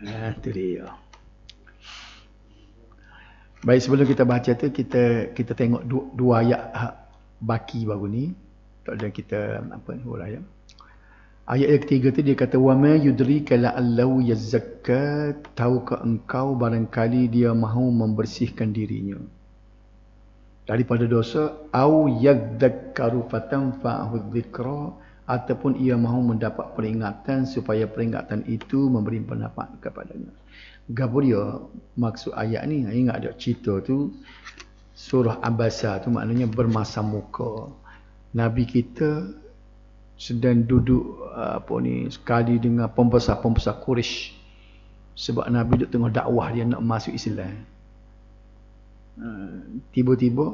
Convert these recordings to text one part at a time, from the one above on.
Itu dia. Baik, sebelum kita baca tu kita tengok dua ayat baki baru ni. Tak ada kita apa ni huraian. Ayat yang ketiga tu dia kata wa ma yudrika la'allahu yazakka, tahukah engkau barangkali dia mahu membersihkan dirinya daripada dosa, au yadzakkaru fatanfa'ahu dzikra, ataupun ia mahu mendapat peringatan supaya peringatan itu memberi pendapat kepadanya. Gapo dia maksud ayat ni? Ingat ada cerita tu surah Abasa tu maknanya bermasam muka. Nabi kita sedang duduk sekali dengan pembesar-pembesar Quraisy. Sebab Nabi duduk tengah dakwah dia nak masuk Islam. Tiba-tiba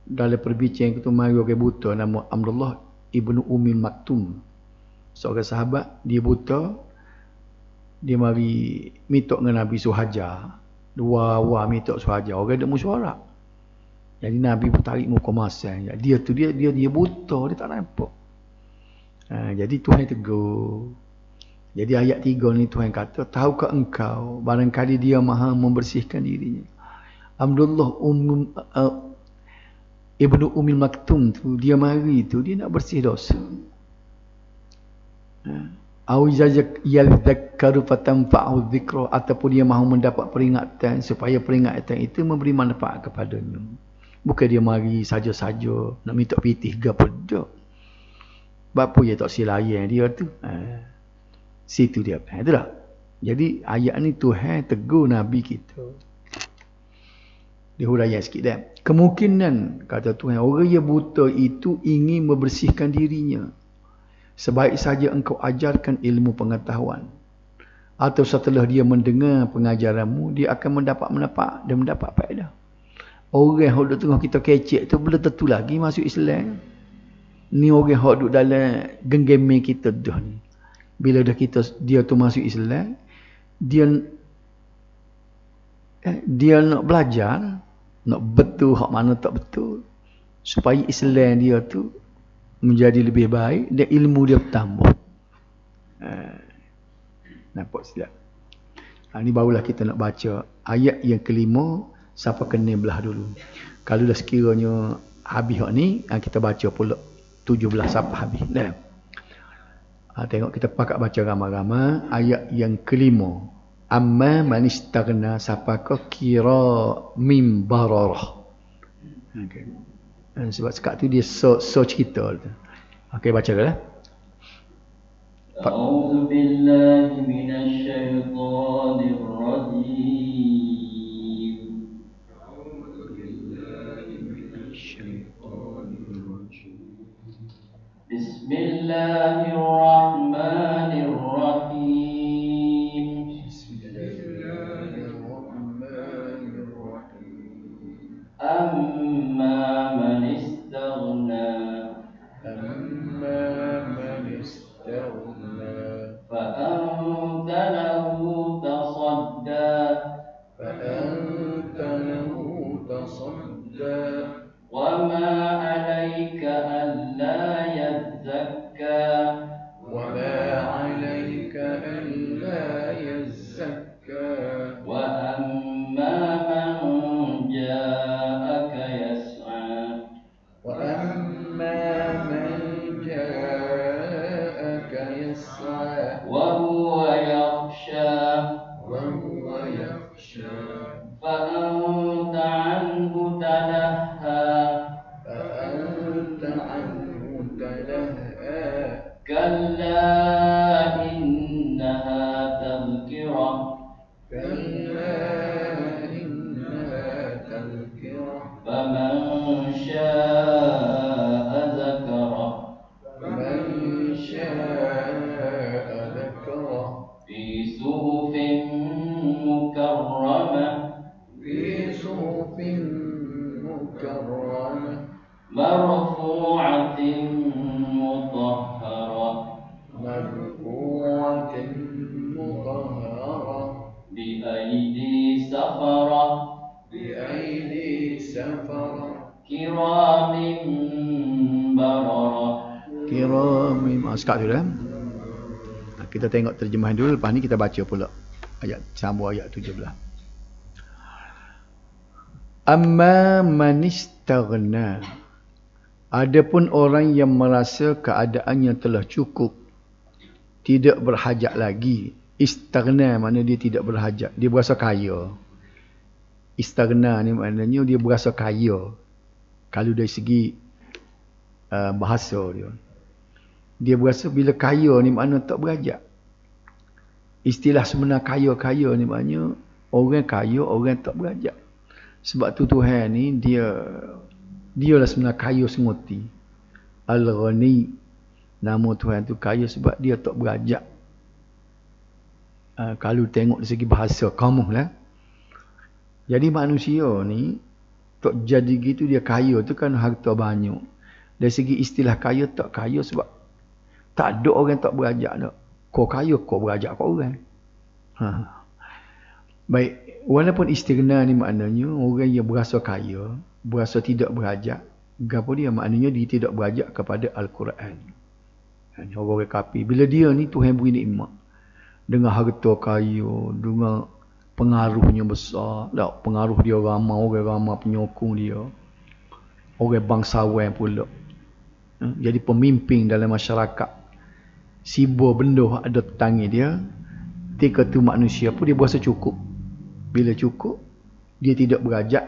dalam perbincangan itu mari orang buta nama Abdullah ibnu Ummi Maktum. Seorang sahabat, dia buta. Dia mari minta dengan Nabi suhaja. Dua minta suhaja. Orang ada mesyuarat. Jadi Nabi pun tarik muka masam. Dia buta, dia tak nampak. Jadi Tuhan tegur. Jadi ayat 3 ni Tuhan kata, tahukah engkau barangkali dia maha membersihkan dirinya. Abdullah ibnu Ummi Maktum tu, dia mari tu, dia nak bersih dosa. Au yadzakkaru fatanfa'u dzikra, ataupun dia mahu mendapat peringatan supaya peringatan itu memberi manfaat kepadanya. Bukan dia mari saja-saja nak minta pitih ke apa dak. Bapa dia tak silayan dia tu. Situ dia. Itulah. Jadi ayat ni Tuhan tegur Nabi kita. Dia huraian sikit dah. Kemungkinan kata Tuhan orang yang buta itu ingin membersihkan dirinya. Sebaik saja engkau ajarkan ilmu pengetahuan. Atau setelah dia mendengar pengajaranmu, dia akan mendapat manfaat dan mendapat faedah. Orang yang duduk tengah kita kecek tu belum tentu lagi masuk Islam. Ni orang yang duduk dalam genggaman kita dah ni. Bila dah dia tu masuk Islam, dia nak belajar, nak betul hak mana tak betul, supaya Islam dia tu menjadi lebih baik dan ilmu dia bertambah. Nampak silap. Ni barulah kita nak baca ayat yang kelima. Siapa kena belah dulu. Kalau dah sekiranya habis hak ni, kita baca pula 17 sampai habis. Dah. Tengok kita pakat baca ramai-ramai ayat yang kelima. Amma man istaghna, siapakah kira mim bararah. Okay. Sebab sekat tu dia so cerita. Okey, baca lah. A'udzu billahi minasy syaithanir rajim. Bismillahirrahmanirrahim. Amma man istaghna. فأنت له تصدى وما عليك ألا يزكى وأما من جاءك يسعى وهو يخشى فأنت عنه تلهى كلا إنها تذكرة فمن شاء ذكره في صحف مكرمة مرفوعة مطهرة بأيدي سفرة كرام بررة. Sekat tu dah. Kita tengok terjemahan dulu, lepas ni kita baca pula. Ayat sambung ayat 17. Amma man istaghna. Adapun orang yang merasa keadaannya telah cukup, tidak berhajat lagi. Istaghna maknanya dia tidak berhajat, dia berasa kaya. Istaghna ni maknanya dia berasa kaya. Kalau dari segi bahasa dia. Dia berasa bila kaya ni maknanya tak berhajat. Istilah sebenar kaya-kaya ni maknanya orang kaya, orang tak berhajat. Sebab tu Tuhan ni dialah sebenarnya kaya semoti. Al-Ghani. Nama Tuhan tu kaya sebab dia tak berhajat. Kalau tengok dari segi bahasa kamuh lah. Jadi manusia ni tak jadi gitu dia kaya tu kan harta banyak. Dari segi istilah kaya tak kaya sebab tak ada orang tak berhajat dak. Kau kaya kau berhajat kat orang. Baik, walaupun istighna ni maknanya orang yang berasa kaya, berasa tidak berhajat, gapo dia maknanya dia tidak berhajat kepada Al-Quran. Orang kafir bila dia ni Tuhan beri nikmat dengan harta kaya, dengan pengaruhnya besar, tak pengaruh dia ramai, orang ramai penyokong dia. Orang bangsawan pula. Jadi pemimpin dalam masyarakat. Sibo benda ada tangi dia, ketika tu manusia pun dia berasa cukup. Bila cukup, dia tidak berhajat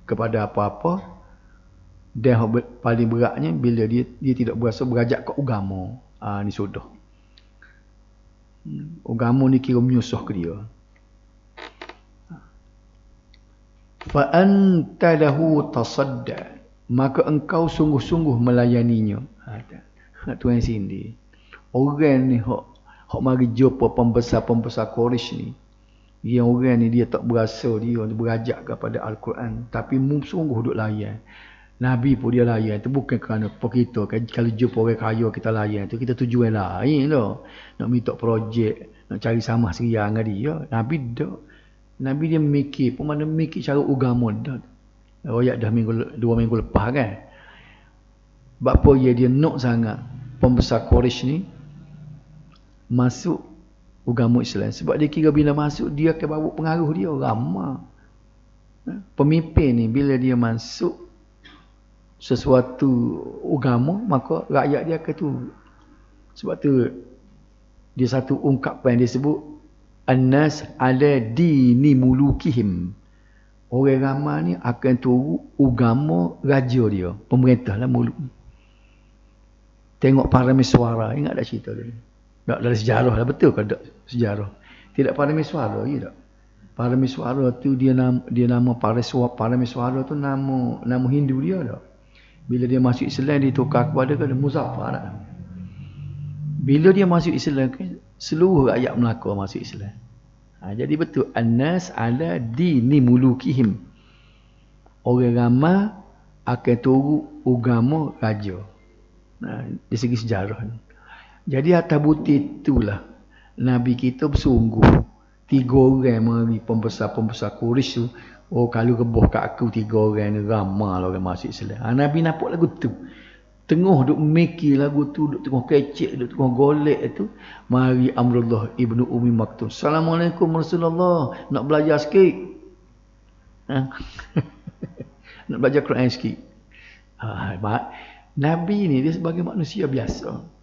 kepada apa-apa. Dan paling beratnya bila dia tidak berasa berhajat ke agama. Ni sudah. Agama ni kira menyusah ke dia. Fa anta lahu tasadda, maka engkau sungguh-sungguh melayaninya. Tuhan sini. Orang ni hok mari jumpa pembesar-pembesar Quraisy ni. Dia orang ni dia tak berasa dia berhajat kepada Al-Quran, tapi sungguh duk layan. Nabi pun dia layan. Itu bukan kerana kita kalau jumpa orang kaya kita layan tu kita tujuan lain lah. Nak minta projek, nak cari sama seriang dengan dia. Nabi dak. Nabi dia mikir, pun mana mikir cara agama dah. Royak dah 2 minggu lepas kan. Sebab apa dia nak sangat pembesar Quraisy ni masuk agama Islam. Sebab dia kira bila masuk dia akan bawa pengaruh dia ramai. Pemimpin ni bila dia masuk sesuatu agama, maka rakyat dia akan tu. Sebab tu dia satu ungkapan dia sebut An-nas ala dini mulukihim. Orang ramai ni akan turut agama raja dia, pemerintah lah muluk. Tengok Parameswara, ingat tak cerita dia? Tak dalam sejarah lah, betul ke tak sejarah? Tidak Parameswara ya tak? Parameswara tu dia nama Parameswara tu nama Hindu dia tak? Bila dia masuk Islam dia tukar kepada Muzaffar tak? Bila dia masuk Islam kan seluruh rakyat Melaka masuk Islam. Jadi betul An-nas ala dini mulukihim. Orang ramai akan turut agama raja. Dari segi sejarah ni. Jadi atas bukti itulah Nabi kita bersungguh 3 orang mari pembesar-pembesar Quraisy tu. Oh kalau rebah kat aku 3 orang ni ramai lah orang masuk Islam. Nabi nampak lagu tu. Tengah duk mikir lagu tu, duk tengah kecek, duk tengah golek tu. Mari Amrullah ibnu Ummi Maktum. Assalamualaikum Rasulullah. Nak belajar sikit. Nak belajar Quran sikit. Nabi ni dia sebagai manusia biasa.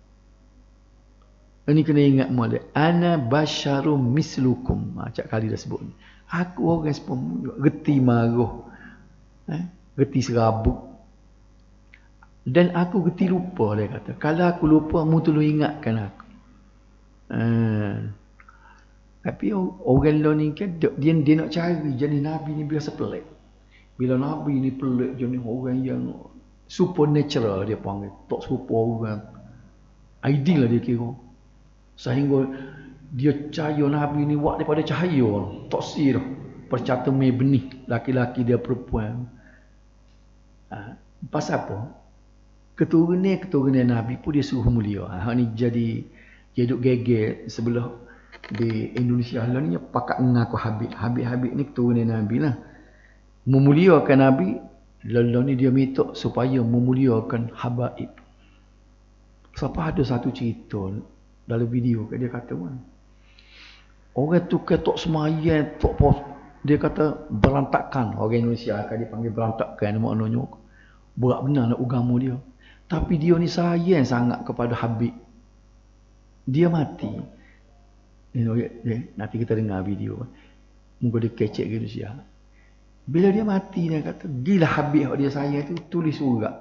Ini kena ingat mula. Ana basyarum mislukum. Cak kali dah sebut ni. Aku orang sepemu. Reti marah. Reti serabut. Dan aku reti lupa dia kata. Kalau aku lupa, mu tolong ingatkan aku. Tapi orang lain ni kan dia nak cari jadi Nabi ni biasa pelik. Bila Nabi ni pelik jadi orang yang supernatural dia panggil. Tak serupa orang. Ideal lah dia kira. Sehingga dia cahaya Nabi ni buat daripada cahaya. Tak sir. Percaturan benih. Laki-laki dia perempuan. Pasal apa? Keturunan Nabi pun dia suruh mulia. Ni jadi duk geger sebelah di Indonesia lah ni pakat mengaku Habib ni keturunan Nabi lah. Memuliakan Nabi, lalu ni dia minta supaya memuliakan habaib. Siapa ada satu cerita dalam video dia kata Orang tu ketok semayang, tok pos. Dia kata berantakan. Orang Indonesia akan dipanggil berantakan. Maknanya berat benar nak agama dia. Tapi dia ni sayang sangat kepada Habib. Dia mati. Nanti kita dengar video. Muka dia kecek ke Indonesia. Bila dia mati, dia kata, gila Habib dia sayang tu, tulis surat.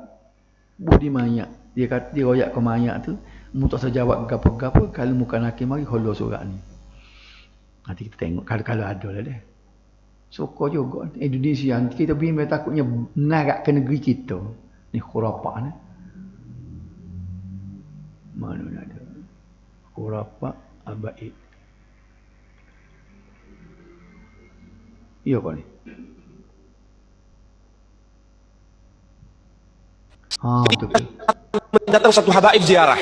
Buh di mayat. Dia kata, dia royak ke mayat tu, mu tak sejawab gapa-gapa, kalau muka nakil mari hollow surat ni. Nanti kita tengok kalau ada lah dia. Sokor juga Indonesia kita bimbang takutnya narak ke negeri kita. Ni khurafat ni. Mana ada? Khurafat abaid. Iya kau ni. Betul. Datang satu habaib ziarah.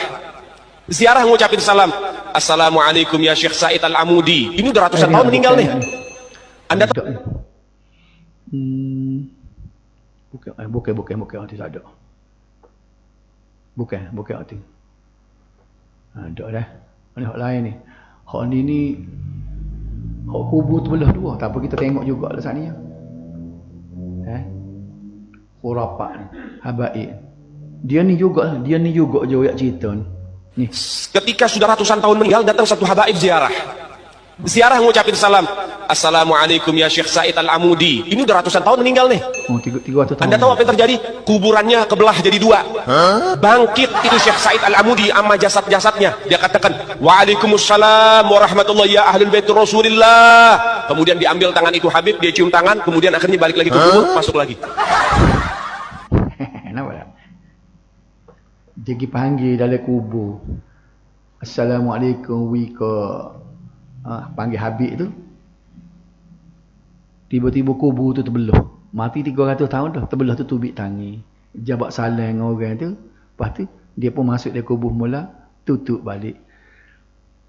Ziarah ngucapin salam. Assalamualaikum ya Syekh Said Al-Amudi. Ini udah ratusan tahun meninggal nih. Anda tahu? Bukan arti tak ada. Bukan arti. Ada dah. Ini hak lain ni. Hak ni hak kubur terbelah dua. Tak apa kita tengok juga lah saat ni. Khurafat ni. Habaib. Dia ni juga je royak cerita ni. Nih. Ketika sudah ratusan tahun meninggal, datang satu habaib ziarah. Ziarah ngucapin salam. Assalamualaikum ya Syekh Said Al-Amudi. Ini udah ratusan tahun meninggal nih. Oh, 300 tahun. Anda tahu apa yang terjadi? Kuburannya kebelah jadi dua. Bangkit itu Syekh Said Al-Amudi sama jasad-jasadnya. Dia katakan, Waalaikumsalam warahmatullahi ya ahlul bait Rasulillah. Kemudian diambil tangan itu Habib, dia cium tangan, kemudian akhirnya balik lagi ke kubur, masuk lagi. Kenapa tak? Dia pergi panggil dalam kubur. Assalamualaikum panggil Habib tu. Tiba-tiba kubur tu terbelah. Mati 300 tahun dah. Terbelah tu tubik tangi. Jabak salam dengan orang tu. Lepas tu dia pun masuk dalam kubur mula. Tutup balik.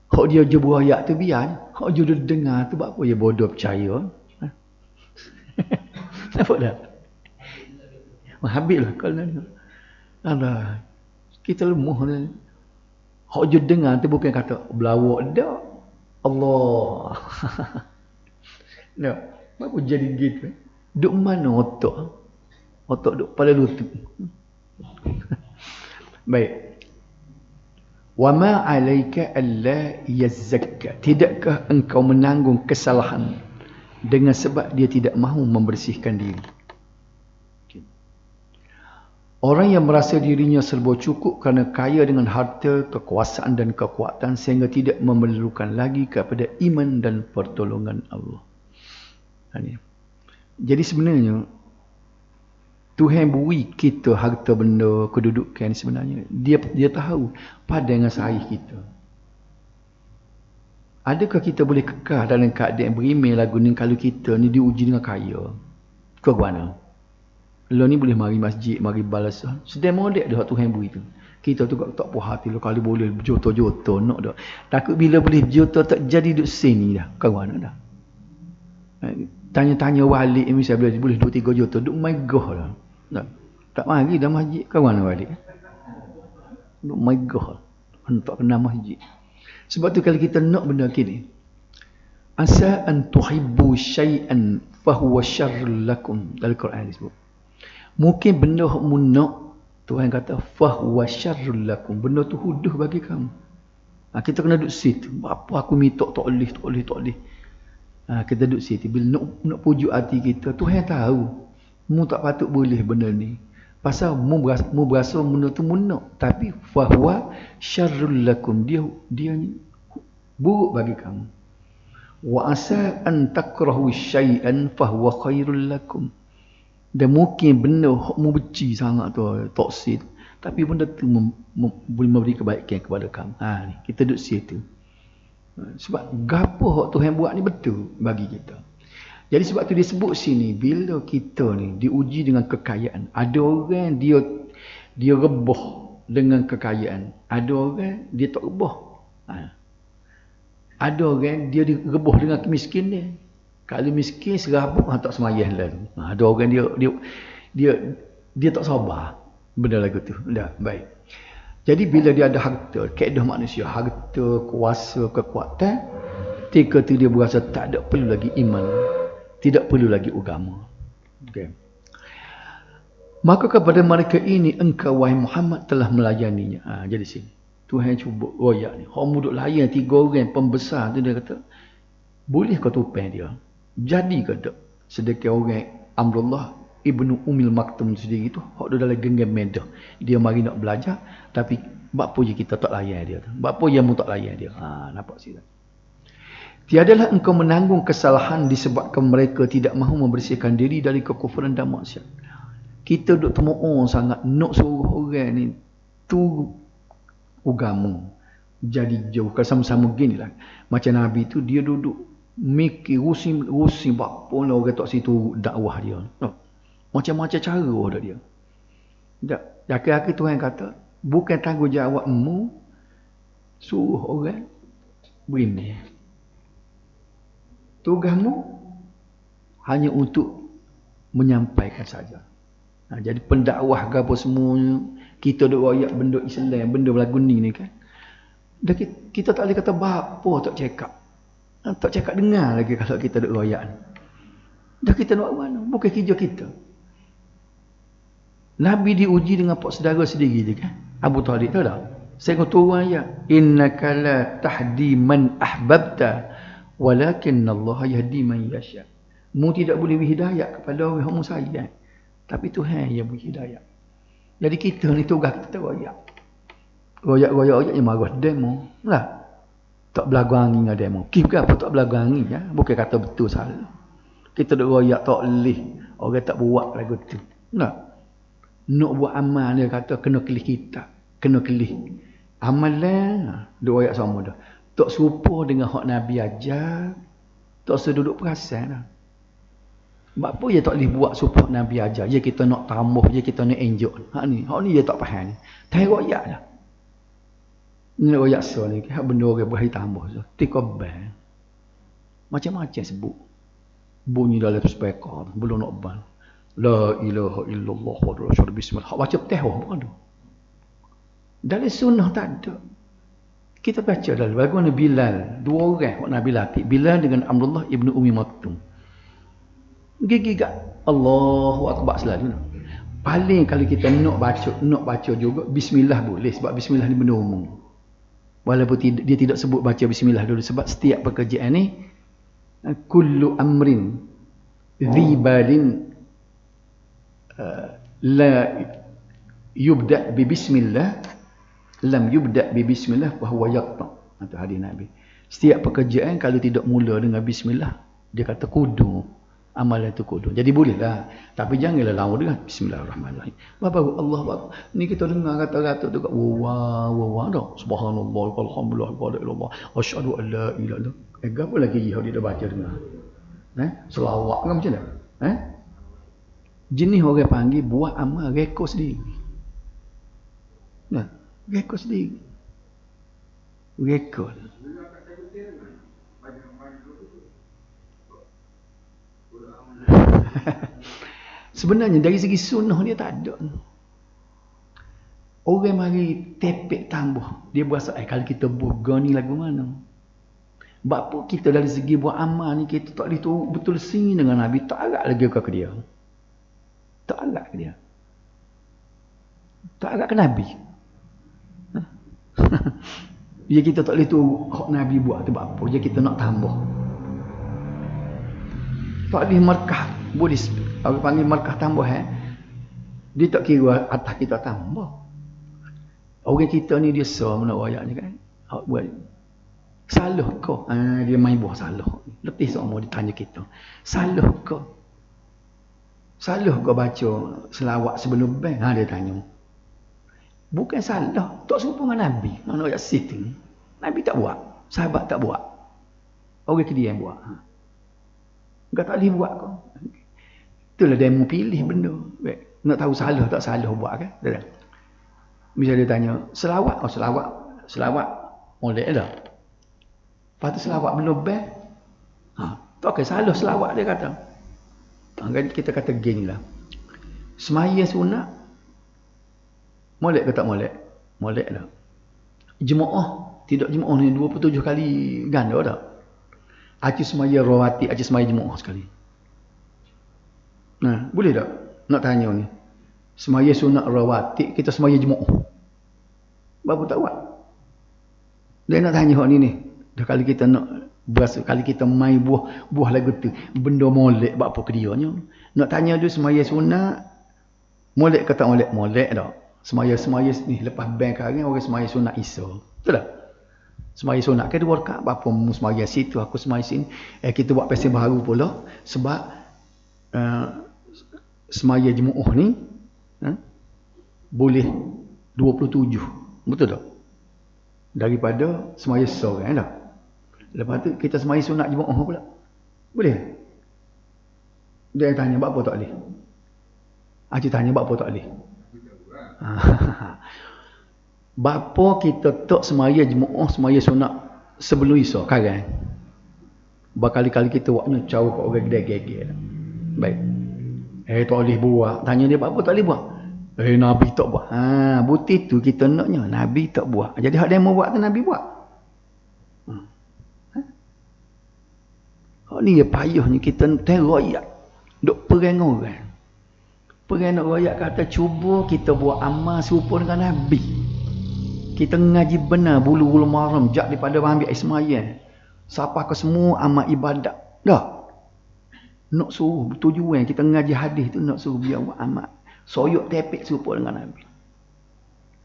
Hak dia je buah ayat tu biar. Hak dia dengar tu buat apa dia bodoh percaya. Nampak tak? Habib lah kalau ni. Allah. Kita lemah ni. Hak je dengar tu bukan kata belawak dah. Allah. Tak. Kenapa jadi gitu? Duk mana otak? Otak duk pada lutut. Baik. Wa ma 'alaika alla yazzakka. Tidakkah engkau menanggung kesalahan dengan sebab dia tidak mahu membersihkan diri? Orang yang merasa dirinya serba cukup kerana kaya dengan harta, kekuasaan dan kekuatan sehingga tidak memerlukan lagi kepada iman dan pertolongan Allah. Jadi sebenarnya Tuhan beri kita harta benda, kedudukan sebenarnya. Dia tahu pada dengan sahih kita. Adakah kita boleh kekal dalam keadaan berimeh lagu ni kalau kita ni diuji dengan kaya? Ke mana? Lo ni boleh mari masjid, mari balasan. Sedang modek dah Tuhan beri tu. Kita tu tak puas hati lo kalau boleh berjuta-juta nak dah. Takut bila boleh berjuta tak jadi duk sini dah. Ke mana dah? Tanya-tanya walik misalnya boleh 2-3 juta duk megah dah. Tak mari dah masjid. Ke mana walik? Duk megah. Hentak kena masjid. Sebab tu kalau kita nak benda kini, asa an tuhibbu syai'an fahuwa syarrul lakum. Dalam Quran disebut. Mungkin benda mu nak, Tuhan kata fahuwa syarrul lakum. Benda tu huduh bagi kamu. Kita kena duduk situ. Apa aku minta tak boleh. Kita duduk situ. Bila nak pujuk hati kita, Tuhan tahu mu tak patut boleh benda ni. Pasal mu berasa benda tu mu nak. Tapi fahuwa syarrul lakum. Dia buruk bagi kamu. Wa asa an takrahu syai'an fahuwa khairul lakum. Dan mungkin benda mu benci sangat tu, toksik. Tapi benda tu boleh memberi kebaikan kepada kamu. Ni, kita duduk situ. Sebab gapo hak Tuhan buat ni betul bagi kita. Jadi sebab tu dia sebut sini, bila kita ni diuji dengan kekayaan, ada orang dia rebah dengan kekayaan, ada orang dia tak rebah. Ada orang dia rebah dengan kemiskinan dia. Kalau miskin serabut tak semayang lah tu. Ada orang dia tak sabar benda lagu tu. Dah baik. Jadi bila dia ada harta, kaedah manusia, harta, kuasa, kekuatan, Ketika tu dia berasa tak ada perlu lagi iman, tidak perlu lagi agama. Okay. Maka kepada mereka ini engkau wahai Muhammad telah melayaninya. Jadi sini Tuhan cuba royak ni. Hang duduk layan 3 orang pembesar tu, dia kata, boleh kau tupang dia? Jadi ke tak? Sedekah orang Amrullah Ibnu Umil Maktum sendiri tu, hak dia dalam genggam medah. Dia mari nak belajar, tapi apa je kita tak layan dia tu? Apa yang mu tak layan dia? Nampak sini. Tiadalah engkau menanggung kesalahan disebabkan mereka tidak mahu membersihkan diri dari kekufuran dan maksiat. Kita duk temo'ong sangat nak suruh orang ni tu agama jadi jauh. Kalau sama-sama gini lah. Macam Nabi tu dia duduk mikir rusin apa lah orang tak situ dakwah dia. Macam-macam cara dah dia. Tak. Akhir-akhir Tuhan kata, bukan tanggungjawabmu suruh orang begini. Tugasmu hanya untuk menyampaikan saja. Jadi pendakwah ke apa semuanya, kita duk royak benda Islam, benda berlagu ni kan. Dan kita tak boleh kata apa tak cakap. Tak cakap dengar lagi kalau kita duk royak. Dah kita nak mana? Bukan kerja kita. Nabi diuji dengan pak saudara sendiri je kan. Abu Talib tahu tak? Saya kata turun ayat, innaka la tahdi man ahbabta walakin Allah yahdi man yasha. Mu tidak boleh beri hidayah kepada orang yang mu sayang, tapi Tuhan yang beri hidayah. Jadi kita ni tugas kita royak. Royak yang marah demo lah. Tak belagu angin dengan demo. Kita apa tak belagu angin ya? Bukan kata betul salah. Kita duk royak tak leh. Orang tak buat lagu tu. Nah. Nak buat amal dia kata kena kelih kita. Kena kelih. Amalan duk royak sama dah. Tak serupa dengan hak Nabi ajar. Tak seduduk perasan dah. Sebab apa dia tak boleh buat supaya Nabi ajar? Ya kita nak tambah, ya kita nak enjoy. Hak ni dia tak faham ni. Tak royak dah. Ni royak so ni, hak benda orang berhari tambah so. Tikobal. Macam-macam sebut. Bunyi dalam speaker, belum nak ban. La ilaha illallah wa rasul bismillah. Hak baca teh bukan tu. Dalam sunnah tak ada. Kita baca dalam bagaimana Bilal, 2 orang hak Nabi latih. Bilal dengan Amrullah Ibnu Ummi Maktum. Gigak Allahu Akbar selalu. Paling kalau kita nak baca juga bismillah boleh, sebab bismillah ni benda umum. Walaupun dia tidak sebut baca bismillah dulu, sebab setiap pekerjaan ni kullu amrin dhibalin la yubda bi bismillah lam yubda bi bismillah fa huwa yaqta. Itu hadis Nabi. Setiap pekerjaan kalau tidak mula dengan bismillah, dia kata kudu. Amalan itu kudu. Jadi bolehlah. Tapi janganlah lama dengan bismillahirrahmanirrahim. Bapak Allah Akbar. Ni kita dengar kata-kata tu kat wah dah. Subhanallah walhamdulillah wala ilallah. Asyhadu an la ilaha illallah. Apa lagi dia dah baca dengar? Selawat kan macam mana? Jenis orang panggil buat amal rekod sendiri. Rekod sendiri. Rekod. Sebenarnya dari segi sunnah dia tak ada. Orang mari tepek tambah. Dia berasa kalau kita buat ni lagu mana. Sebab apa kita dari segi buat amal ni kita tak boleh tahu betul sini dengan Nabi. Tak agak lagi ke dia. Tak agak ke dia. Tak agak ke Nabi. Ya kita tak boleh tahu hak Nabi buat tu sebab apa. Je kita nak tambah. Tak boleh markah. Boleh apa panggil markah tambah dia tak kira atas kita tambah. Orang kita ni dia nak royak ni kan. Buat salah kau. Dia main buah salah. Letih semua dia tanya kita. Salah kau. Salah kau baca selawat sebelum bang. Dia tanya. Bukan salah. Tak serupa dengan Nabi. Nak royak sitting. Nabi tak buat. Sahabat tak buat. Orang dia yang buat. Kau tak boleh buat kau. Itulah dia mau pilih benda. Nak tahu salah tak salah buat kan? Bisa dia tanya, selawat? Oh selawat. Selawat. Molek dah. Lepas tu selawat belum best. Tak okay, salah selawat dia kata. Kita kata gini lah. Semaya sunat. Molek ke tak molek? Molek dah. Jemaah. Tidak jemaah ni 27 kali ganda dah. Acu semaya rawatib, acu semaya jemaah sekali. Nah, boleh tak? Nak tanya ni. Semaya sunat rawatib, kita semaya jemaah. Berapa tak buat? Dia nak tanya hak ni. Dah kali kita nak berasa, kali kita main buah lagu tu, benda molek buat apa ke dia nya. Nak tanya dia semaya sunat, molek ke tak molek? Molek tak? Semaya ni lepas bank sekarang orang semaya sunat Isa. Betul tak? Semaya sunat ke 2 rakaat, apa mu semaya situ, aku semaya sini. Kita buat pesen baru pula sebab semaya jemaah ni boleh 27. Betul tak? Daripada semaya seorang dah. Lepas tu kita semaya sunat jemaah pula. Boleh? Dia tanya buat apa tak boleh? Acik tanya buat apa tak boleh? Bapa kita tak semaya jemaah, semaya sunat sebelum Isa sekarang. Berkali-kali kita buatnya cara kat orang gede-gede. Baik. Tak boleh buat. Tanya dia apa tak boleh buat? Nabi tak buat. Bukti tu kita naknya Nabi tak buat. Jadi hak dia mau buat tu Nabi buat. Hak ni ya payahnya kita teroyak. Duk perang orang. Perang nak royak kata cuba kita buat amal serupa dengan Nabi. Kita ngaji benar bulu-bulu maram jak daripada ambil Ismail. Siapa ke semua amal ibadat. Dah. Nak suruh tujuan kita ngaji hadis tu nak suruh biar buat amal. Soyok tepek serupa dengan Nabi.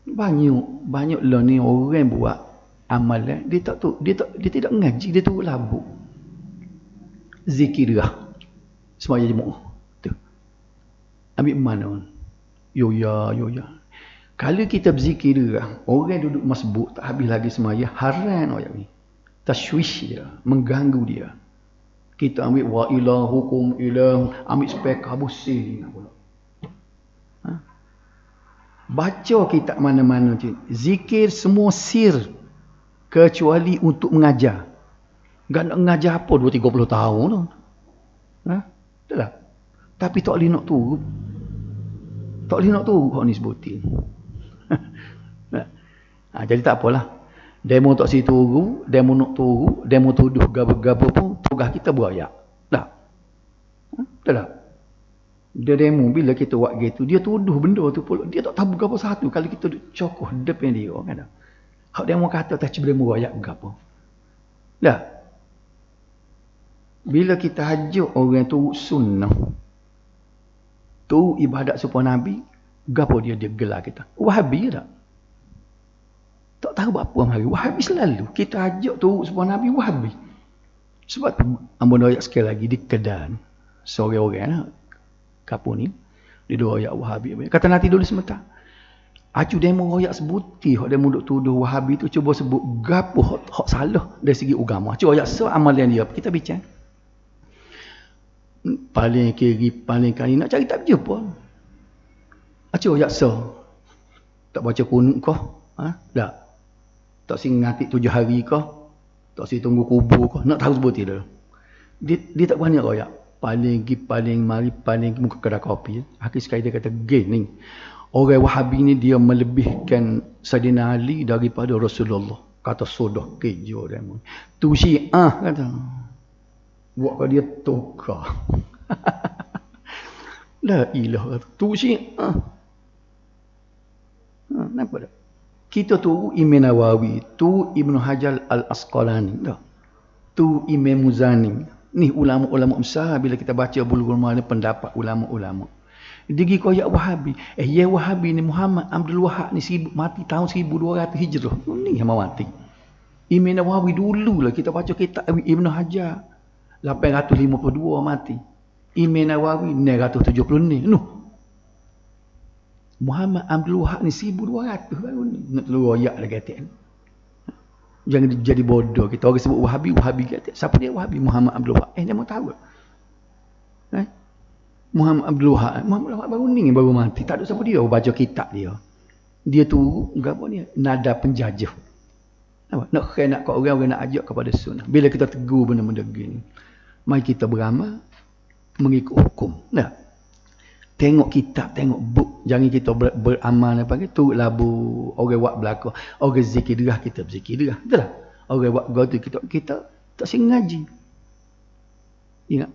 Banyak lah ni orang buat amal dia tidak ngaji, dia tu labu. Zikir dah. Semaya jemaah. Tu. Ambil mana? Yo ya. Kalau kita berzikir dah, orang duduk masbuk tak habis lagi semaya, haram ayat ni. Tashwish dia, mengganggu dia. Kita ambil wa ilahukum ilah, ambil spek habusih pula. Baca kitab mana-mana je. Zikir semua sir kecuali untuk mengajar. Gak nak mengajar apa 20-30 tahun tu. Betul tak? Tapi tak boleh nak turun. Tak boleh nak turun hak ni sebutin. Jadi tak apalah. Demo tak si turu, demo nak turu, demo tuduh gaba-gaba pun tugas kita berayak. Tak? Betul tak? Dia demo bila kita buat gitu, dia tuduh benda tu pula. Dia tak tahu apa satu kalau kita cokoh depan dia kan. Hak demo kata tak demo berayak gapo. Dah. Bila kita hajuk orang tu sunnah, tu ibadat supaya Nabi, gapo dia gelar kita? Wahabi tak? Tak tahu apa hari. Wahabi selalu. Kita ajak tu supaya Nabi Wahabi. Sebab tu, ambon ayat sekali lagi di Kedan. Seorang-orang lah. Kapur ni. Dia dua ayat Wahabi. Kata nanti dulu sementara. Acu demo ayat sebuti. Hak demo duk tuduh Wahabi tu cuba sebut gapo hak salah dari segi agama. Acu ayat amalan dia. Kita bincang. Paling kiri, paling kanan. Nak cari tak berjumpa. Acu ayat tak baca kunut kau. Tak. Tak si ngatik 7 hari kau. Tak si tunggu kubur kau. Nak tahu sebut dia. Dia tak berani royak. Paling pergi, paling mari, paling muka kedai kopi. Akhir sekali dia kata, ni. Orang Wahabi ni dia melebihkan Sayyidina Ali daripada Rasulullah. Kata sodah kejo dia. Tu Syiah kata. Buat kau dia tukar. La ilah kata. Tu Syiah. Nampak tak? Kita tu Imam Nawawi, tu Ibnu Hajar Al-Asqalani, tu Imam Muzani. Ni ulama-ulama besar bila kita baca Bulughul Maram pendapat ulama-ulama. Digi koyak Wahabi. Ya Wahabi ni Muhammad Abdul Wahab ni mati tahun 1200 Hijrah. Ni yang mati. Imam Nawawi dulu lah kita baca kitab Ibnu Hajar 852 mati. Imam Nawawi 970 ni. Muhammad Abdul Wahab ni 1200 baru ni. Nak telur royak dah kata. Jangan jadi bodoh. Kita orang sebut Wahabi kata. Siapa dia Wahabi? Muhammad Abdul Wahab. Dia mau tahu. Muhammad Abdul Wahab. Muhammad Abdul Wahab baru ni baru mati. Tak ada siapa dia. Baca kitab dia. Dia tu, apa ni? Nada penjajah. Nak kena kat orang nak ajak kepada sunnah. Bila kita tegur benda-benda begini. Mari kita beramal. Mengikut hukum. Tengok kitab, tengok buk. Jangan kita beramal apa tu labu orang buat belaka. Orang zikir derah kita berzikir derah. Betul tak? Orang buat gau tu kita tak sengaja. Ingat,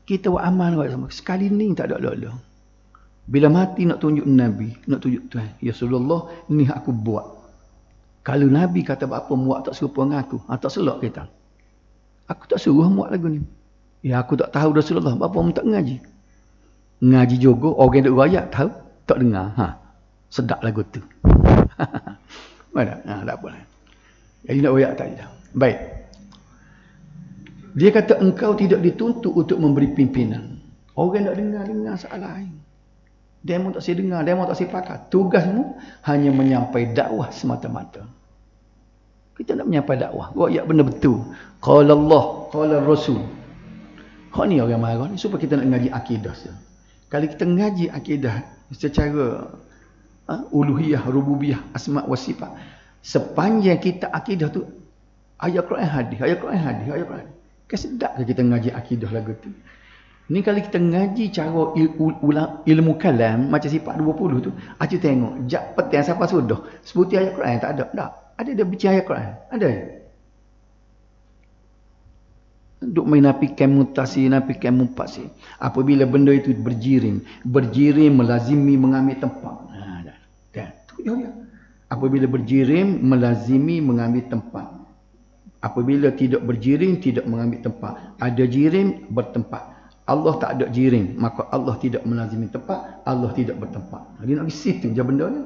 kita buat amal sama. Sekali ni tak ada Allah. Bila mati nak tunjuk Nabi, nak tunjuk Tuhan. Ya Rasulullah, ni aku buat. Kalau Nabi kata apa muat tak serupa dengan aku, tak selok kita. Aku tak suruh muat lagu ni. Ya aku tak tahu Rasulullah, apa mu tak ngaji. Ngaji juga, orang duk rakyat tahu, tak dengar. Sedap lagu tu. Mana? Tak apa. Jadi nak rakyat tak ada. Baik. Dia kata engkau tidak dituntut untuk memberi pimpinan. Orang nak dengar salah lain. Demo tak saya dengar, demo tak saya pakar. Tugasmu hanya menyampai dakwah semata-mata. Kita nak menyampai dakwah. Rakyat benda betul. Qala Allah, qala Rasul. Hak ni orang marah ni supaya kita nak ngaji akidah. Kalau kita ngaji akidah secara uluhiyah, rububiyah, asma wa sifat, sepanjang kita akidah tu ayat Quran hadis, ayat Quran hadis, ayat Quran. Kan sedap ke kita ngaji akidah lagu tu. Ni kalau kita ngaji cara ilmu kalam macam sifat 20 tu, acu tengok jak petang siapa sudah sebuti ayat Quran tak ada. Tak. Ada dia bincang ayat Quran. Ada. Duk main nafikan mutasi, nafikan mupasi. Apabila benda itu berjirim melazimi mengambil tempat. Dah. Tu dia. Apabila berjirim melazimi mengambil tempat. Apabila tidak berjirim tidak mengambil tempat. Ada jirim bertempat. Allah tak ada jirim, maka Allah tidak melazimi tempat, Allah tidak bertempat. Dia nak pergi situ je benda ni.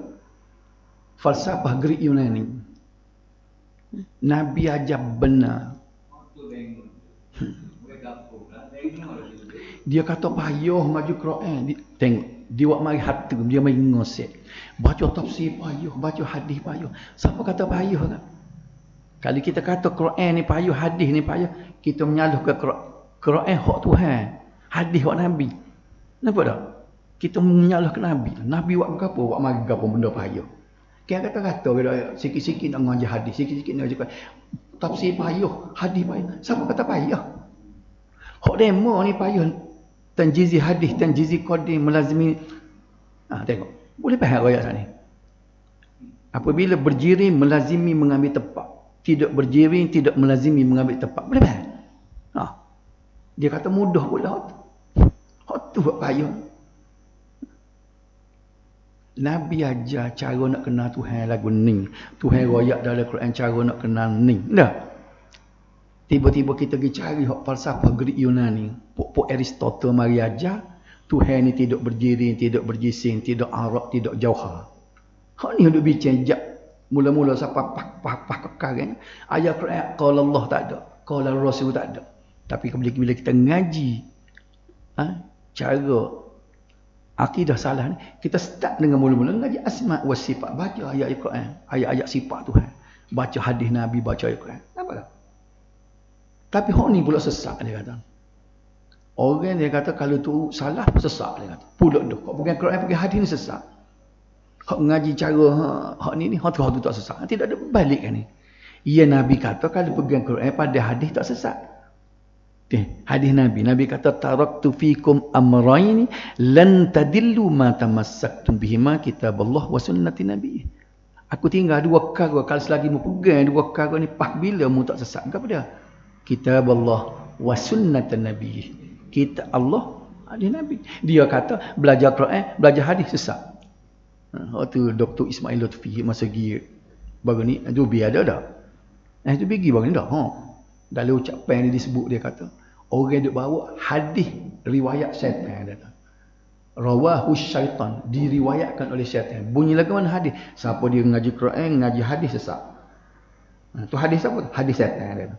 Falsafah Greek Yunani. Nabi ajar benar. Dia kata payah maju Quran. Tengok, dia buat mari hati, dia mari ngosek. Baca tafsir payah, baca hadis payah. Siapa kata payah kan? Kalau kita kata Quran ni payah, hadis ni payah, kita menyalah ke Quran hak Tuhan. Hadis buat Nabi. Nampak tak? Kita menyalah ke Nabi. Nabi buat apa? Buat mari apa benda payah. Kita kata-kata sikit-sikit nak ngaji hadis, sikit-sikit nak ngaji tafsir payah, hadis payah. Siapa kata payah? Hak demo ni payah. Tanjizi hadis, tanjizi qadim, melazimi. Tengok. Boleh faham ayat ni. Apabila berjirim melazimi mengambil tempat. Tidak berjirim tidak melazimi mengambil tempat. Boleh faham? Dia kata mudah pula. Hak tu buat payah. Nabi ajar cara nak kenal Tuhan lagu ni. Tuhan royak dalam Quran cara nak kenal ni. Dah. Tiba-tiba kita pergi cari hak falsafah Greek Yunani. Pok Aristotle mari ajar Tuhan ni tidak berjirim, tidak berjisim, tidak arak, tidak jauhar. Hak ni duk bincang jak mula-mula siapa pak kekarang. Ayat Quran qala Allah tak ada, qala Rasul tak ada. Tapi bila kita ngaji cara akidah salah ni, kita start dengan mula-mula ngaji asma wa sifat, baca ayat Quran, ayat-ayat sifat Tuhan, baca hadis Nabi, baca ayat Quran. Nampak tak? Tapi hak ni pula sesat dia kata. Orang dia kata kalau tu salah sesat dia kata. Pula dah kau pegang Quran pegang hadis ni sesat. Hak ngaji cara hak ni hak tu tak sesat. Tidak ada balik kan ni. Ya Nabi kata kalau pegang Quran pada hadis tak sesat. Hadis Nabi kata taraktu fikum amrayni lan tadillu ma tamassaktum bihima kitaballah wa sunnati nabi. Aku tinggal dua perkara, kalau selagi mu pegang dua perkara ni pas bila mu tak sesat. Apa dia? Kitaballah wa sunnatan nabi. Kita Allah, hadis Nabi. Dia kata belajar Quran, belajar hadis sesat. Tu Dr. Ismail Lutfi masa pergi baru ni tu biar ada dah. Tu pergi baru ni dah. Dalam ucapan yang disebut dia kata orang duk bawa hadis riwayat syaitan dia kata. Rawahu syaitan, diriwayatkan oleh syaitan. Bunyi lagu mana hadis? Siapa dia ngaji Quran, ngaji hadis sesat. Tu hadis apa? Hadis syaitan dia kata.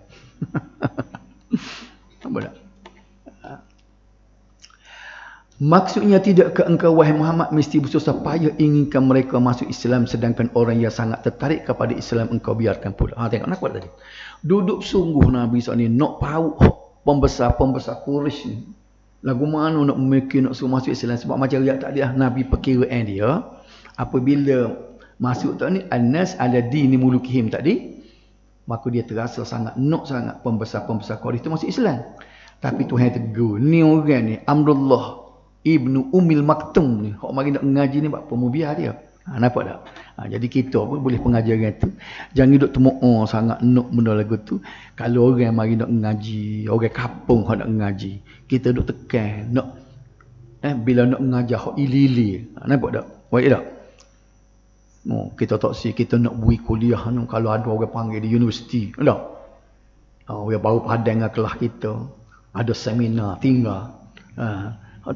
Apa dah? Maksudnya tidak ke engkau wahai Muhammad mesti bersusah payah inginkan mereka masuk Islam sedangkan orang yang sangat tertarik kepada Islam engkau biarkan pula. Tengok nak buat tadi. Duduk sungguh Nabi SAW ni nak tahu pembesar-pembesar Quraisy ni. Lagu mana nak memikir nak suruh masuk Islam sebab macam riak tak dia Nabi perkiraan dia apabila masuk tu ni Anas ala dini mulukihim tadi maka dia terasa sangat nak sangat pembesar-pembesar Quraisy tu masuk Islam. Tapi Tuhan tegur ni orang ni Amrullah Ibnu Umil Maktum ni hok mari nak ngaji ni buat pemubiar dia. Nampak tak? Jadi kita pun boleh pengajaran tu. Jangan duk temo'o sangat nak benda lagu tu. Kalau orang mari nak ngaji, orang kampung nak ngaji, kita duk tekan nak bila nak mengajar hak ilili. Nampak tak? Baik tak? Kita tak si kita nak buat kuliah kalau ada orang panggil di universiti. Tak? Orang baru padang dengan kelas kita. Ada seminar tinggal.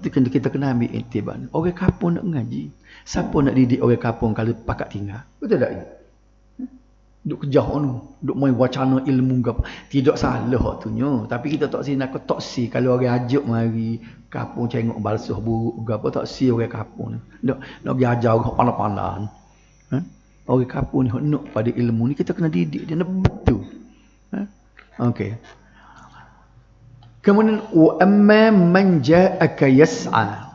Kita kena ambil iktibar. Orang kampung nak ngaji. Siapa nak didik orang kampung kalau pakat tinggal? Betul tak? Duk kejah duk main wacana ilmu apa. Tidak salah hak tu nya. Tapi kita tak si nak tak si kalau orang ajak mari kampung tengok balsuh buruk apa tak si orang kampung. Nak pergi ajar orang pandai-pandai. Orang kampung ni nak pada ilmu ni kita kena didik dia nak betul. Okey. Kemudian wa amma man ja'aka yas'a.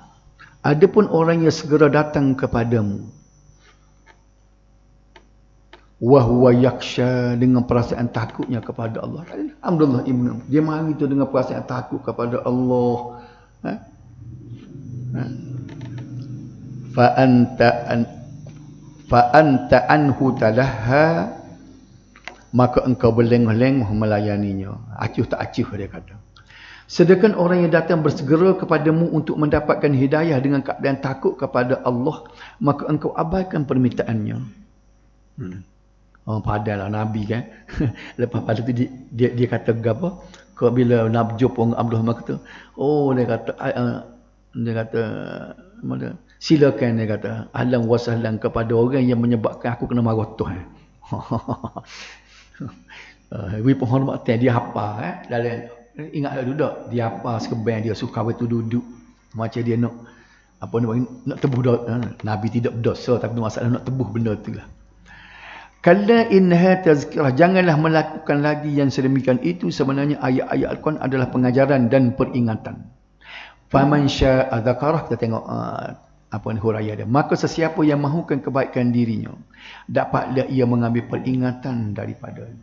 Adapun orang yang segera datang kepadamu wa huwa yakhsha, dengan perasaan takutnya kepada Allah. Alhamdulillah Ibnu. Dia mari tu dengan perasaan takut kepada Allah. Fa anta anhu talaha, maka engkau berlengah-lengah melayaninya. Acuh tak acuh dia kata. Sedangkan orang yang datang bersegera kepadamu untuk mendapatkan hidayah dengan keadaan takut kepada Allah, maka engkau abaikan permintaannya. Padahal Nabi kan. Lepas pada tu dia kata apa? Bila Nabi jumpa orang Abdul Rahman kata, dia kata silakan, dia kata ahlan wa sahlan kepada orang yang menyebabkan aku kena marah Tuhan. Wi penghormatan dia apa dalam ingat duduk dia apa sekebang dia suka betul duduk macam dia nak apa nak tebuh Nabi tidak berdosa tapi masalah nak tebuh benda itulah. Kalla innaha tazkirah, janganlah melakukan lagi yang sedemikian itu, sebenarnya ayat-ayat Al-Quran adalah pengajaran dan peringatan. Faman syaa dzakarah, kita tengok huraian dia. Maka sesiapa yang mahukan kebaikan dirinya, dapatlah ia mengambil peringatan daripadanya.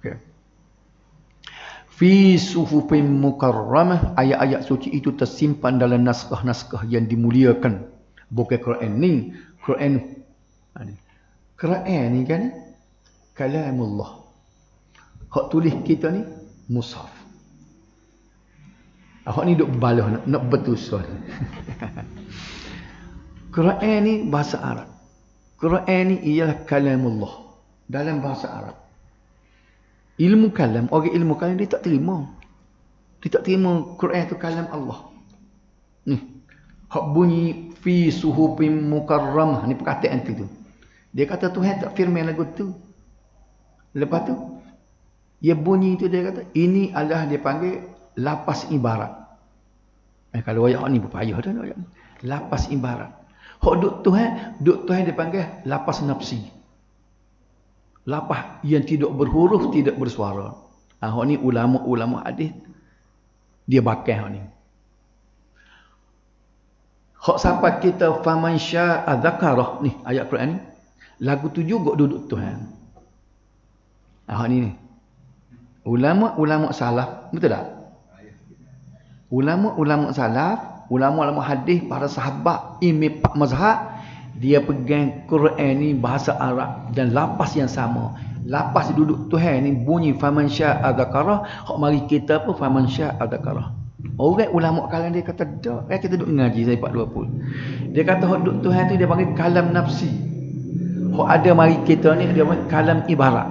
Okey. Fi suhufin mukarramah, ayat-ayat suci itu tersimpan dalam naskah-naskah yang dimuliakan. Bukan Quran ni, Quran ni kan kalamullah. Hak tulis kita ni mushaf. Hak ni duk balah nak bertusan. Quran ni bahasa Arab. Quran ni ialah kalamullah dalam bahasa Arab. Ilmu kalam, orang ilmu kalam dia tak terima. Dia tak terima Quran tu kalam Allah. Ni. Hak bunyi fi suhufin mukarramah, ni perkataan tu. Dia kata Tuhan tak firman lagu tu. Lepas tu dia bunyi tu, dia kata ini adalah dia panggil lapas ibarat. Kalau ayat ni berpayah dah ayat ni. Lapas ibarat. Hak duk Tuhan dia panggil lapas nafsi. Lapas yang tidak berhuruf, tidak bersuara. Hak ni ulama-ulama hadis dia bakal hak ni. Hak siapa kita faman syaa dzakarah ni ayat Quran ni. Lagu tu juga duduk Tuhan. Hak ni. Ulama-ulama salaf, betul tak? Ulama-ulama salaf, ulama-ulama hadis, para sahabat, imam mazhab, dia pegang Quran ni bahasa Arab dan lapas yang sama. Lapas duduk Tuhan ni bunyi faman syaa dzakarah, hak mari kita apa faman syaa dzakarah. Orang ulama kalam dia kata dak, kita duduk ngaji saya 420. Dia kata hak duduk Tuhan tu dia panggil kalam nafsi. Hak ada mari kita ni dia panggil kalam ibarat.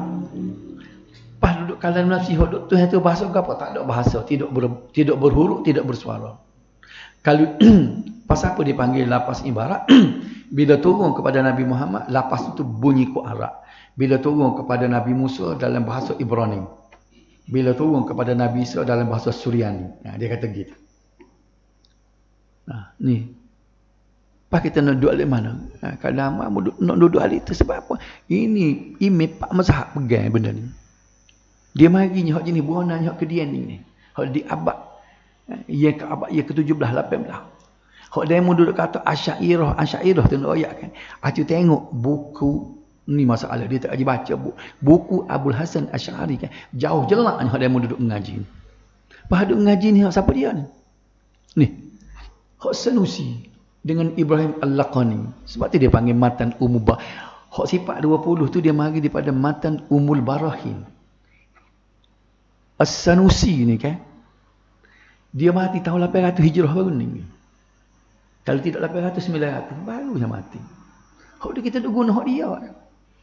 Pas duduk kalam nafsi, hak duduk Tuhan tu bahasa apa? Tak ada bahasa, tidak berhuruf, tidak bersuara. Kalau pasal apa dipanggil lapas ibarat? Bila turun kepada Nabi Muhammad, lapas itu bunyi ku Arab. Bila turun kepada Nabi Musa dalam bahasa Ibrani. Bila turun kepada Nabi Isa dalam bahasa Suryani. Dia kata gitu. Ni. Pas kita nak duduk di mana? Kadang nak duduk hari itu sebab apa? Ini Pak Mazhab pegang benda ni. Dia marinya hak jenis buanan, hak kedian ni. Hak di abad. Yang ke abad yang ke-17, 18. Hak demo duduk kata Asy'ariyah tu nak ayat kan. Aku tengok buku ni masalah dia tak aja baca buku Abul Hasan Asy'ari kan. Jauh jelak ni hak demo duduk mengaji. Pas duduk mengaji ni hak siapa dia ni? Ni. Hak Sanusi. dengan Ibrahim Al-Laqani. Sebab tu dia panggil matan umul hak sifat 20 tu dia mari daripada matan umul barahin. As-Sanusi ni kan, dia mati tahun 800 Hijrah baru ni. Kalau tidak 800, 900 baru dia mati. Hak dia kita duk guna hak dia.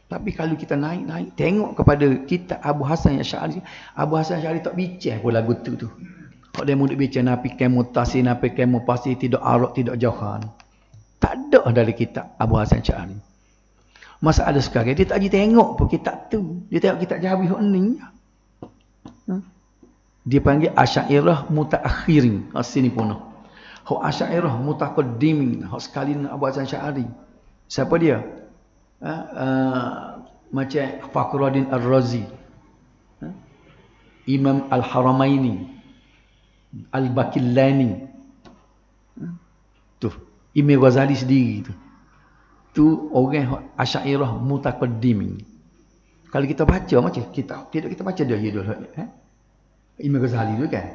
Tapi kalau kita naik tengok kepada kitab Abu Hasan Asy'ari, Abu Hasan Asy'ari tak bincang pun lagu tu. Hak dia muduk bincang napi kamu tasir, napi kamu pasti tidak arak, tidak jauhan. Tak ada dari kitab Abu Hasan Asy'ari. Masalah sekarang dia tak pergi tengok pun kitab tu. Dia tengok kitab Jawi hak ni. Dia panggil Asy'ariyah mutaakhirin. Sini pun. Hak Asy'ariyah mutaqaddimin. Hak sekali dengan Abu Hasan Asy'ari. Siapa dia? Macam Fakhruddin Ar-Razi, Imam Al-Haramaini, Al-Baqillani. Tu Imam Ghazali sendiri tu. Tu orang Asy'ariyah mutaqaddimin. Kalau kita baca macam kita baca dia dulu. Imam Ghazali tu kan.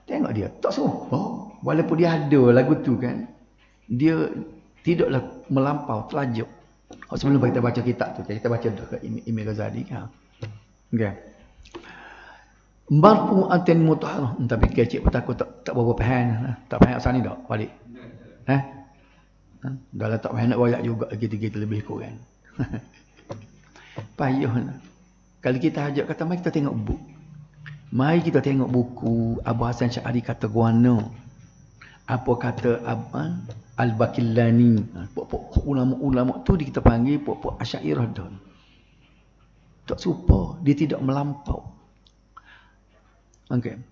Tengok dia, tak semua. Walaupun dia ada lagu tu kan, dia tidaklah melampau telajuk. Sebelum kita baca kitab tu, kita baca dah Imam Ghazali kan. Okey. Marfu'atin mutahharah, tapi kecik pun takut tak berapa faham. Tak faham asal ni tak balik. Dah lah tak faham nak royak juga gitu-gitu lebih kurang. Payuh. Kalau kita hajat kata mari kita tengok buku. Mari kita tengok buku Abu Hasan Asy'ari kata guana. Apa kata Al-Baqillani. Pokok ulama-ulama tu kita panggil pokok Asy'ariyah dah. Tak serupa, dia tidak melampau. Okey.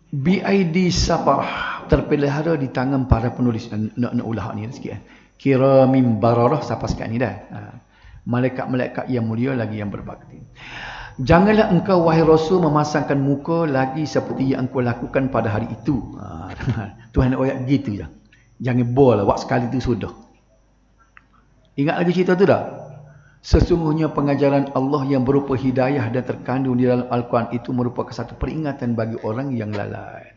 BID Safarah terpelihara di tangan para penulis. Nak ulah ni sikit. Kiramin bararah siapa sekat ni dah. Malaikat-malaikat yang mulia lagi yang berbakti. Janganlah engkau wahai Rasul memasangkan muka lagi seperti yang engkau lakukan pada hari itu. Tuhan nak ayat gitu je. Jangan bol buat sekali tu sudah. Ingat lagi cerita tu dah. Sesungguhnya pengajaran Allah yang berupa hidayah dan terkandung di dalam Al-Quran itu merupakan satu peringatan bagi orang yang lalai.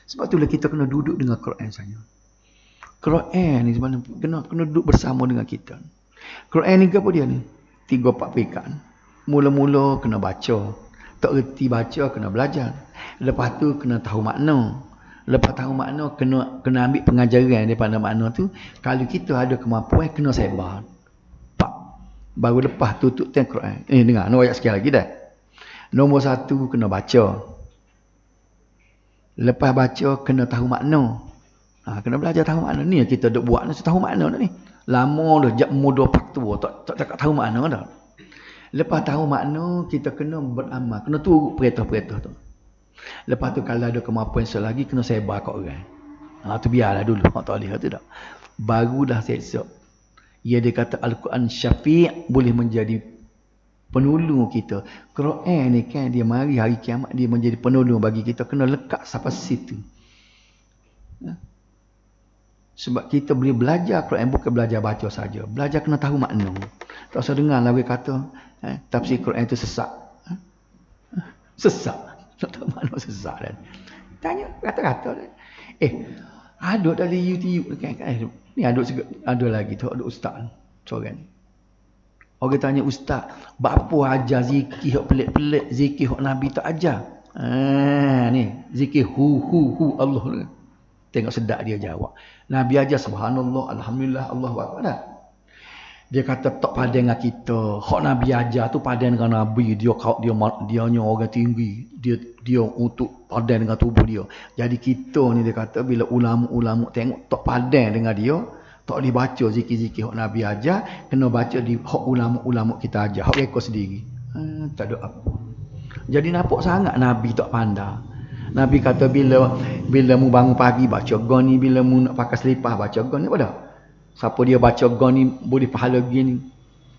Sebab itulah kita kena duduk dengan Quran saja. Quran ni sebenarnya kena duduk bersama dengan kita. Quran ni apa dia ni? 3-4 pekan. Mula-mula kena baca. Tak erti baca kena belajar. Lepas tu kena tahu makna. Lepas tahu makna kena ambil pengajaran daripada makna tu. Kalau kita ada kemampuan kena sebar. Baru lepas tutup Quran. Dengar, nak ayat sekali lagi dah. Nombor 1 kena baca. Lepas baca kena tahu makna. Kena belajar tahu makna. Ni kita duk buat ni tahu makna ni. Lama dah jak muda faktua tak tahu makna dah. Lepas tahu makna kita kena beramal, kena turut perintah-perintah tu. Lepas tu kalau ada kemampuan selagi kena sebar kat orang. Tu biarlah dulu, hak tak boleh tu dak. Baru dah selesai. Dia kata Al-Quran Syafi' boleh menjadi penolong kita. Quran ni kan dia mari hari kiamat dia menjadi penolong bagi kita, kena lekat sampai situ. Sebab kita boleh belajar Quran bukan belajar baca saja. Belajar kena tahu makna. Tak usah dengar lah dia kata tafsir Quran itu sesat. Sesat. Tak tahu makna sesat kan. Tanya kata-kata. Ada dari YouTube kan. Ni ada lagi tu ada ustaz seorang. Orang tanya ustaz, apa ajar zikir hak pelik-pelik, zikir hak Nabi tak ajar? Ni zikir hu Allah. Tengok sedap dia jawab. Nabi ajar subhanallah, alhamdulillah, Allahu akbar dah. Dia kata tak padan dengan kita. Hak Nabi ajar tu padan dengan Nabi. Dia orang tinggi. Dia untuk padan dengan tubuh dia. Jadi kita ni dia kata bila ulama-ulama tengok tak padan dengan dia, tak boleh baca zikir-zikir hak Nabi ajar, kena baca di hak ulama-ulama kita ajar. Hak mereka sendiri. Tak ada apa. Jadi nampak sangat Nabi tak pandai. Nabi kata bila mu bangun pagi baca goni, bila mu nak pakai selipar baca goni apa dah? Siapa dia baca goni boleh pahala gini.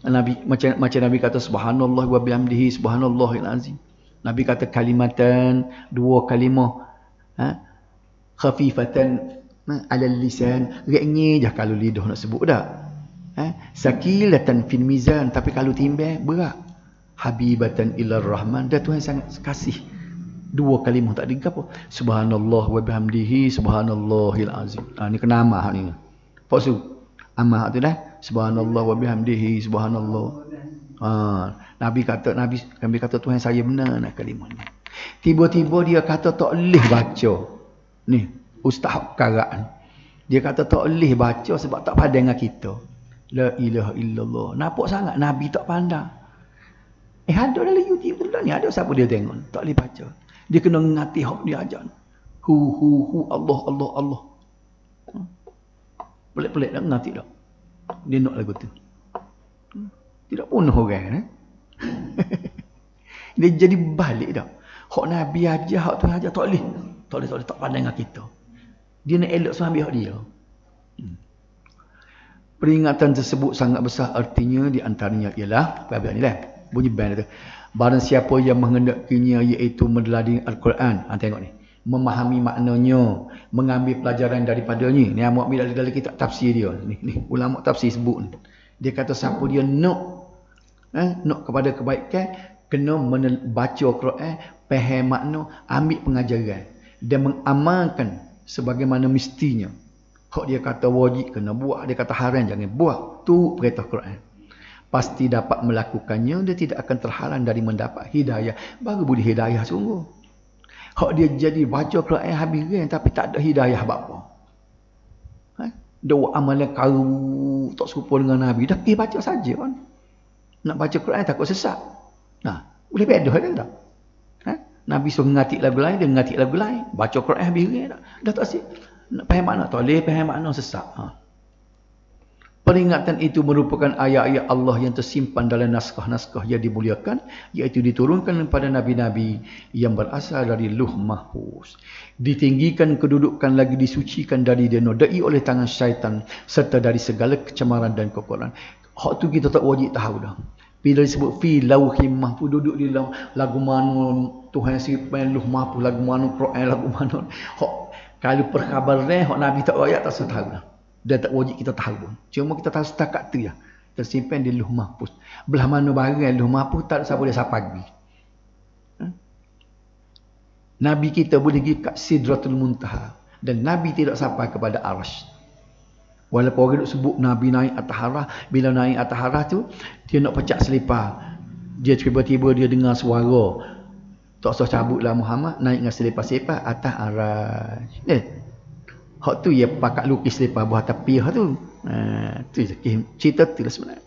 Nabi macam Nabi kata subhanallah wa bihamdihi subhanallahil azim. Nabi kata kalimatan, 2 kalimah khafifatan ala lisan, ringan je kalau lidah nak sebut dah. Sakilatan fil mizan, tapi kalau timbang berat. Habibatan ilar rahman, dah Tuhan sangat kasih. Dua kalimah tak ada apa. Subhanallah wa bihamdihi subhanallahil azim. Ni kena amah ni. Paksu amah tu dah. Subhanallah wa bihamdihi subhanallah. Nabi kata Tuhan saya benar nak kalimah ni. Tiba-tiba dia kata tak boleh baca. Ni ustaz karaan. Dia kata tak boleh baca sebab tak pandai dengan kita. La ilaha illallah. Nampak sangat Nabi tak pandai. Ada dalam YouTube tu ni, ada siapa dia tengok. Tak boleh baca. Dia kena ngati hak dia ajar. Hu Allah Allah Allah. Pelik-pelik tak ngati tak. Dia nak lagu tu. Tidak punah orang. Dia jadi balik dah. Hak Nabi ajar, hak tu ajar tak boleh. Tak pandai dengan kita. Dia nak elok sambil hak dia. Peringatan tersebut sangat besar, artinya di antaranya ialah apa ni lah. Bunyi band tu. Barang siapa yang menghendakinya iaitu meneladani Al-Quran. Tengok ni. Memahami maknanya, mengambil pelajaran daripadanya. Ni ambil dalam kitab tafsir dia. Ni ulama tafsir sebut ni. Dia kata siapa dia nak kepada kebaikan, kena baca Quran, faham makna, ambil pengajaran dan mengamalkan sebagaimana mestinya. Hak dia kata wajib kena buat, dia kata haram jangan buat. Tu perintah Quran. Pasti dapat melakukannya, dia tidak akan terhalang dari mendapat hidayah. Baru boleh hidayah sungguh. Hak dia jadi baca Quran habis kan, tapi tak ada hidayah apa-apa. Doa amalan kau tak serupa dengan Nabi, dah pergi baca saja kan. Nak baca Quran takut sesat. Boleh beda ke tak? Nabi suruh ngatik lagu lain, dia ngatik lagu lain. Baca Quran habis kan, dah tak asyik. Nak faham makna, tak boleh faham makna sesat. Peringatan itu merupakan ayat-ayat Allah yang tersimpan dalam naskah-naskah yang dimuliakan, iaitu diturunkan kepada Nabi-Nabi yang berasal dari Luh Mahfuz. Ditinggikan kedudukan lagi disucikan dari dinodai oleh tangan syaitan, serta dari segala kecemaran dan kekurangan. Hak tu kita tak wajib tahu dah. Bila disebut fi lauhim mahfuz, duduk di lagu mana Tuhan simpan Luh Mahfuz, lagu mana Quran, lagu mana. Hak kalau perkhabaran hak Nabi tak ayat tak tahu dah. Dan tak wajib kita tahu pun. Cuma kita tahu setakat tu ya. Tersimpan di Luh Mahfuz. Belah mana barang Luh Mahfuz tak siapa boleh sampai pergi. Nabi kita boleh pergi kat Sidratul Muntaha. Dan Nabi tidak sampai kepada Arasy. Walaupun orang duk sebut Nabi naik atas harah. Bila naik atas harah tu, dia nak pecah selipar. Dia tiba-tiba dia dengar suara. Tak usah cabutlah Muhammad. Naik dengan selipar-selipar atas Arasy. Hak tu ya pakat lukis selipar buah tepiah tu. Tu cerita tu lah sebenarnya.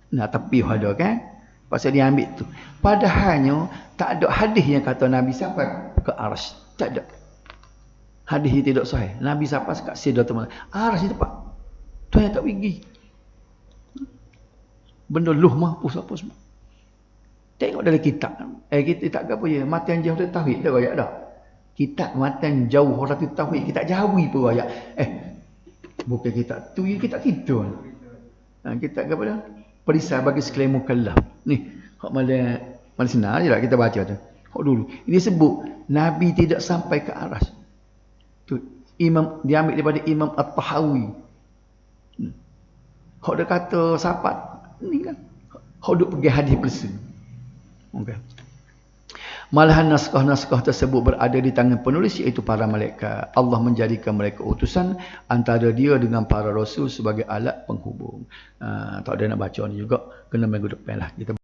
Nah tepiah ada kan. Pasal dia ambil tu. Padahalnya tak ada hadis yang kata Nabi sampai ke Arasy. Tak ada. Hadis yang tidak sahih. Nabi sampai kat Sidratul Muntaha. Arasy tempat. Tuan tak pergi. Benda Luh Mahfuz apa semua. Tengok dalam kitab. Kitab apa ya? Matan Jauh dari Tauhid dah ayat dah. Kitab Matan Jauh dari Tauhid. Kitab Jawi pun ayat. Bukan kitab tu, kitab kita. Kitab apa dah? Perisai bagi sekalian mukallaf. Ni, hak malah senang je lah kita baca tu. Hak dulu. Ini sebut Nabi tidak sampai ke Arasy. Tu Imam diambil daripada Imam At-Tahawi. Hak dia kata sahabat ni kan. Hak duk pergi hadis palsu. Okey. Malahan naskah-naskah tersebut berada di tangan penulis, iaitu para malaikat. Allah menjadikan mereka utusan antara dia dengan para rasul sebagai alat penghubung. Tak ada nak baca ni juga, kena minggu depan lah kita